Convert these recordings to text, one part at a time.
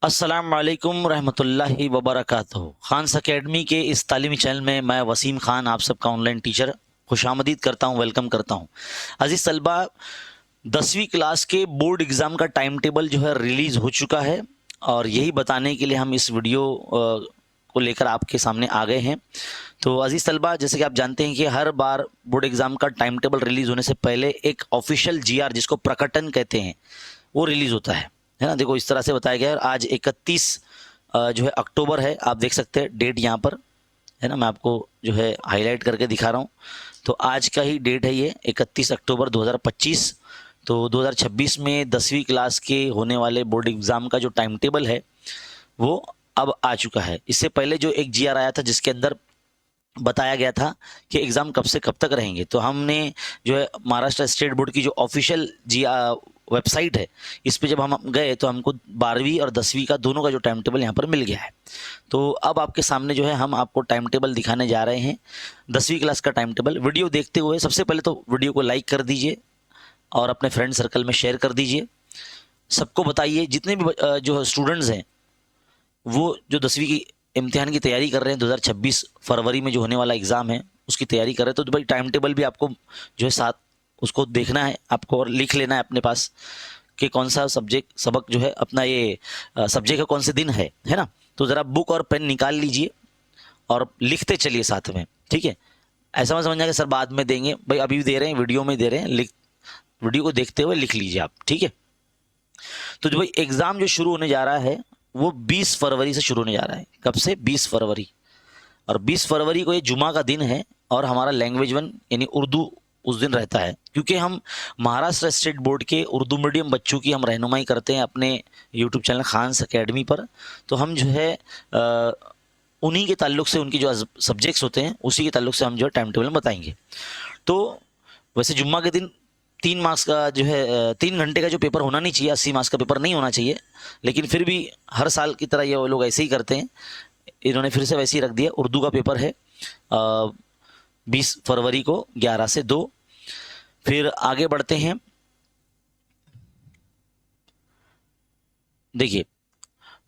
अस्सलाम वालेकुम रहमतुल्लाहि वबरकातुहू। खान्स अकेडमी के इस तालीमी चैनल में मैं वसीम खान आप सबका ऑनलाइन टीचर खुशामदीद करता हूँ, वेलकम करता हूँ। अजीज तलबा, 10वीं क्लास के बोर्ड एग्ज़ाम का टाइम टेबल जो है रिलीज़ हो चुका है और यही बताने के लिए हम इस वीडियो को लेकर आपके सामने आ गए हैं। तो अजीज़ तलबा, जैसे कि आप जानते हैं कि हर बार बोर्ड एग्ज़ाम का टाइम टेबल रिलीज़ होने से पहले एक ऑफिशियल जीआर, जिसको प्रकटन कहते हैं, वो रिलीज़ होता है ना। देखो इस तरह से बताया गया है। आज 31 जो है अक्टूबर है, आप देख सकते हैं डेट यहाँ पर है ना। मैं आपको जो है हाईलाइट करके दिखा रहा हूँ। तो आज का ही डेट है ये 31 अक्टूबर 2025। तो 2026 में 10वीं क्लास के होने वाले बोर्ड एग्ज़ाम का जो टाइम टेबल है वो अब आ चुका है। इससे पहले जो एक जीआर आया था जिसके अंदर बताया गया था कि एग्ज़ाम कब से कब तक रहेंगे, तो हमने जो है महाराष्ट्र स्टेट बोर्ड की जो ऑफिशियल जी वेबसाइट है, इस पे जब हम गए तो हमको 12वीं और 10वीं का दोनों का जो टाइम टेबल यहाँ पर मिल गया है। तो अब आपके सामने जो है हम आपको टाइम टेबल दिखाने जा रहे हैं, 10वीं क्लास का टाइम टेबल। वीडियो देखते हुए सबसे पहले तो वीडियो को लाइक कर दीजिए और अपने फ्रेंड सर्कल में शेयर कर दीजिए। सबको बताइए, जितने भी जो स्टूडेंट्स हैं वो जो 10वीं की इम्तिहान की तैयारी कर रहे हैं, 2026 फरवरी में जो होने वाला एग्ज़ाम है उसकी तैयारी कर रहे हैं, तो भाई टाइम टेबल भी आपको जो है साथ उसको देखना है आपको और लिख लेना है अपने पास कि कौन सा सब्जेक्ट सबक जो है अपना ये सब्जेक्ट का कौन से दिन है ना। तो ज़रा बुक और पेन निकाल लीजिए और लिखते चलिए साथ में, ठीक है। ऐसा मत समझना कि सर बाद में देंगे, भाई अभी भी दे रहे हैं, वीडियो में दे रहे हैं, लिख वीडियो को देखते हुए लिख लीजिए आप, ठीक है। तो जो भाई एग्ज़ाम जो शुरू होने जा रहा है वो 20 फरवरी से शुरू होने जा रहा है। कब से? 20 फरवरी। और 20 फरवरी को ये जुमा का दिन है और हमारा लैंग्वेज वन यानी उर्दू उस दिन रहता है, क्योंकि हम महाराष्ट्र स्टेट बोर्ड के उर्दू मीडियम बच्चों की हम रहनुमाई करते हैं अपने यूट्यूब चैनल खान्स अकेडमी पर। तो हम जो है उन्हीं के ताल्लुक से उनकी जो सब्जेक्ट्स होते हैं उसी के ताल्लुक से हम जो है टाइम टेबल में बताएंगे। तो वैसे जुम्मा के दिन 3 मार्क्स का जो है 3 घंटे का जो पेपर होना नहीं चाहिए, 80 मार्क्स का पेपर नहीं होना चाहिए, लेकिन फिर भी हर साल की तरह ये वो लोग ऐसे ही करते हैं। इन्होंने फिर से वैसे ही रख दिया। उर्दू का पेपर है 20 फरवरी को 11 से 2। फिर आगे बढ़ते हैं। देखिए,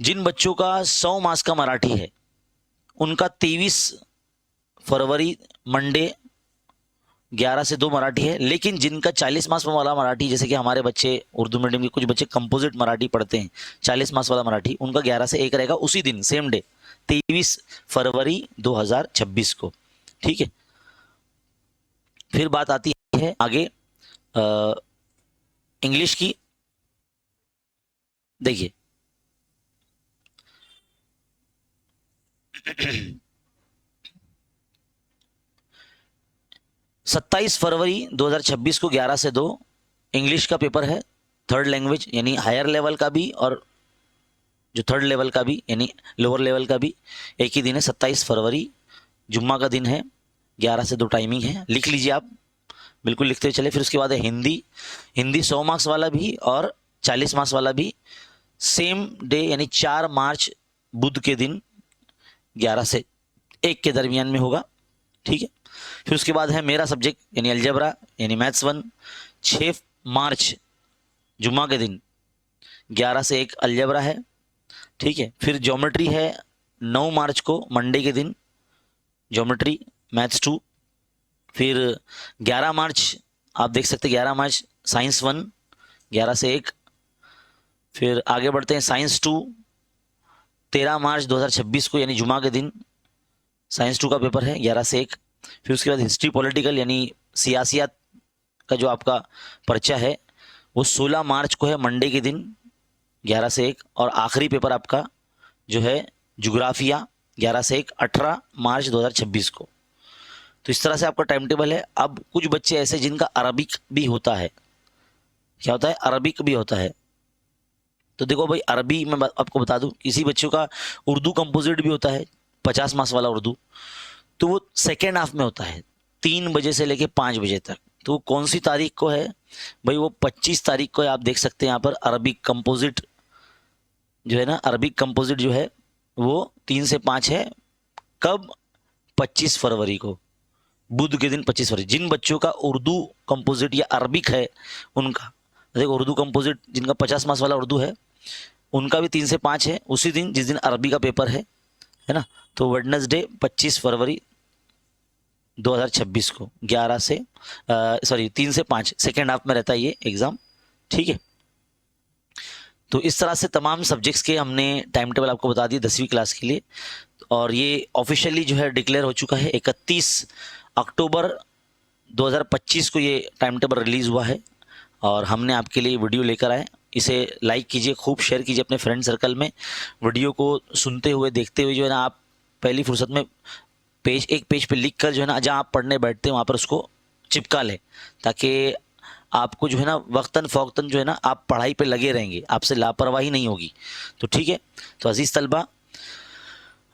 जिन बच्चों का 100 मार्क्स का मराठी है उनका 23 फरवरी मंडे 11 से 2 मराठी है। लेकिन जिनका 40 मार्क्स वाला मराठी, जैसे कि हमारे बच्चे उर्दू मीडियम के कुछ बच्चे कंपोजिट मराठी पढ़ते हैं, 40 मार्क्स वाला मराठी, उनका 11 से 1 रहेगा उसी दिन, सेम डे, 23 फरवरी 2026 को, ठीक है। फिर बात आती है आगे इंग्लिश की। देखिए 27 फरवरी 2026 को 11 से 2 इंग्लिश का पेपर है। थर्ड लैंग्वेज यानी हायर लेवल का भी और जो थर्ड लेवल का भी यानी लोअर लेवल का भी एक ही दिन है। 27 फरवरी जुम्मा का दिन है, 11 से 2 टाइमिंग है, लिख लीजिए आप, बिल्कुल लिखते चले। फिर उसके बाद है हिंदी। हिंदी 100 मार्क्स वाला भी और 40 मार्क्स वाला भी सेम डे यानी 4 मार्च बुध के दिन 11 से 1 के दरमियान में होगा, ठीक है। फिर उसके बाद है मेरा सब्जेक्ट यानी अलजबरा यानी मैथ्स वन, 6 मार्च जुम्मा के दिन 11 से 1 अलजबरा है, ठीक है। फिर ज्योमेट्री है 9 मार्च को मंडे के दिन, ज्योमेट्री मैथ्स 2। फिर 11 मार्च आप देख सकते हैं, 11 मार्च साइंस 1 11 से 1। फिर आगे बढ़ते हैं साइंस 2, 13 मार्च 2026 को यानी जुमा के दिन साइंस 2 का पेपर है 11 से 1। फिर उसके बाद हिस्ट्री पॉलिटिकल यानी सियासियात का जो आपका पर्चा है वो 16 मार्च को है मंडे के दिन 11 से 1। और आखिरी पेपर आपका जो है जुग्राफिया 11 से 1 18 मार्च 2026 को। तो इस तरह से आपका टाइम टेबल है। अब कुछ बच्चे ऐसे जिनका अरबिक भी होता है, क्या होता है? अरबिक भी होता है। तो देखो भाई, अरबी में आपको बता दूं, किसी बच्चों का उर्दू कंपोजिट भी होता है 50 मार्क्स वाला उर्दू, तो वो सेकेंड हाफ में होता है 3 बजे से लेके 5 बजे तक। तो वो कौन सी तारीख को है भाई? वो 25 तारीख को है। आप देख सकते हैं यहाँ पर अरबिक कंपोजिट जो है ना, अरबिक कंपोजिट जो है वो 3 से 5 है। कब? 25 फरवरी को, बुध के दिन 25 फरवरी। जिन बच्चों का उर्दू कंपोजिट या अरबिक है उनका देखो, उर्दू कंपोजिट जिनका 50 मार्क्स वाला उर्दू है उनका भी 3 से 5 है, उसी दिन जिस दिन अरबी का पेपर है ना। तो वेडनेसडे 25 फरवरी 2026 को 3 से 5 सेकेंड हाफ में रहता है ये एग्ज़ाम, ठीक है। तो इस तरह से तमाम सब्जेक्ट्स के हमने टाइम टेबल आपको बता दिए 10वीं क्लास के लिए, और ये ऑफिशियली जो है डिक्लेयर हो चुका है। 31 अक्टूबर 2025 को ये टाइम टेबल रिलीज़ हुआ है और हमने आपके लिए वीडियो लेकर आए। इसे लाइक कीजिए, खूब शेयर कीजिए अपने फ्रेंड सर्कल में। वीडियो को सुनते हुए, देखते हुए जो है ना, आप पहली फुर्सत में एक पेज पे लिख कर जो है ना, जहाँ आप पढ़ने बैठते हैं वहाँ पर उसको चिपका लें, ताकि आपको जो है ना वक्तन फ़ौक्तन जो है ना आप पढ़ाई पे लगे रहेंगे, आपसे लापरवाही नहीं होगी। तो ठीक है। तो अजीज़ तलबा,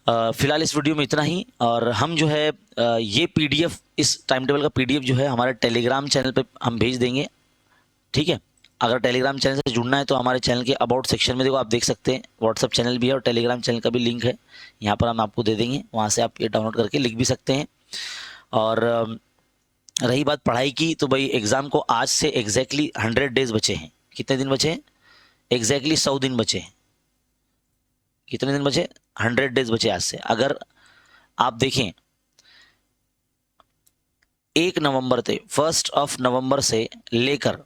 फ़िलहाल इस वीडियो में इतना ही, और हम जो है ये PDF, इस टाइम टेबल का PDF जो है हमारे टेलीग्राम चैनल पे हम भेज देंगे, ठीक है। अगर टेलीग्राम चैनल से जुड़ना है तो हमारे चैनल के अबाउट सेक्शन में देखो, आप देख सकते हैं व्हाट्सअप चैनल भी है और टेलीग्राम चैनल का भी लिंक है, यहाँ पर हम आपको दे देंगे, वहाँ से आप ये डाउनलोड करके लिख भी सकते हैं। और रही बात पढ़ाई की, तो भाई एग्ज़ाम को आज से एग्जैक्टली 100 डेज़ बचे हैं। कितने दिन बचे हैं? एग्जैक्टली 100 दिन बचे हैं। कितने दिन बचे? 100 डेज़ बचे आज से। अगर आप देखें 1 नवंबर से 1 नवंबर से लेकर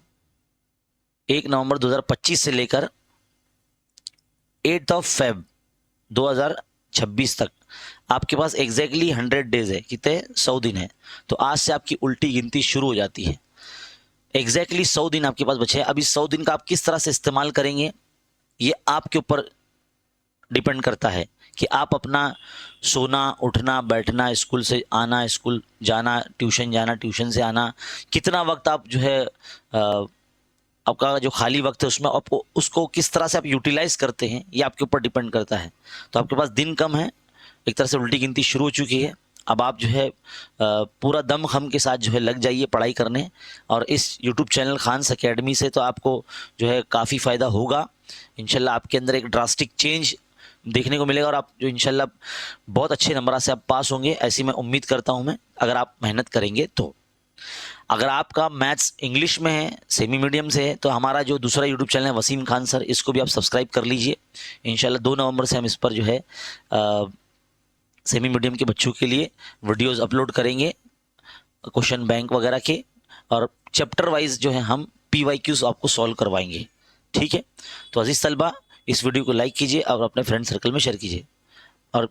1 नवंबर 2025 से लेकर 8 फेब 2026 तक आपके पास एग्जैक्टली 100 डेज़ है। कितने? 100 दिन है। तो आज से आपकी उल्टी गिनती शुरू हो जाती है। एग्जैक्टली 100 दिन आपके पास बचे हैं। अब इस 100 दिन का आप किस तरह से इस्तेमाल करेंगे, ये आपके ऊपर डिपेंड करता है कि आप अपना सोना, उठना, बैठना, स्कूल से आना, स्कूल जाना, ट्यूशन जाना, ट्यूशन से आना, कितना वक्त आप जो है आपका जो खाली वक्त है उसमें आपको उसको किस तरह से आप यूटिलाइज करते हैं, ये आपके ऊपर डिपेंड करता है। तो आपके पास दिन कम है, एक तरह से उल्टी गिनती शुरू हो चुकी है। अब आप जो है पूरा दम खम के साथ जो है लग जाइए पढ़ाई करने, और इस यूट्यूब चैनल खान्स एकेडमी से तो आपको जो है काफ़ी फ़ायदा होगा। इंशाल्लाह आपके अंदर एक ड्रास्टिक चेंज देखने को मिलेगा, और आप जो इंशाल्लाह बहुत अच्छे नंबर से आप पास होंगे, ऐसी मैं उम्मीद करता हूं मैं, अगर आप मेहनत करेंगे तो। अगर आपका मैथ्स इंग्लिश में है, सेमी मीडियम से है, तो हमारा जो दूसरा यूट्यूब चैनल है वसीम खान सर, इसको भी आप सब्सक्राइब कर लीजिए। इंशाल्लाह 2 नवंबर से हम इस पर जो है सेमी मीडियम के बच्चों के लिए वीडियोज़ अपलोड करेंगे, क्वेश्चन बैंक वगैरह के, और चैप्टर वाइज जो है हम PYQs आपको सॉल्व करवाएंगे, ठीक है। तो अजीज़ तलबा, इस वीडियो को लाइक कीजिए और अपने फ्रेंड सर्कल में शेयर कीजिए, और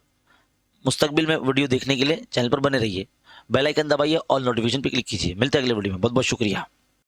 मुस्तकबिल में वीडियो देखने के लिए चैनल पर बने रहिए। बेल आइकन दबाइए और नोटिफिकेशन पे क्लिक कीजिए। मिलते हैं अगले वीडियो में। बहुत बहुत शुक्रिया।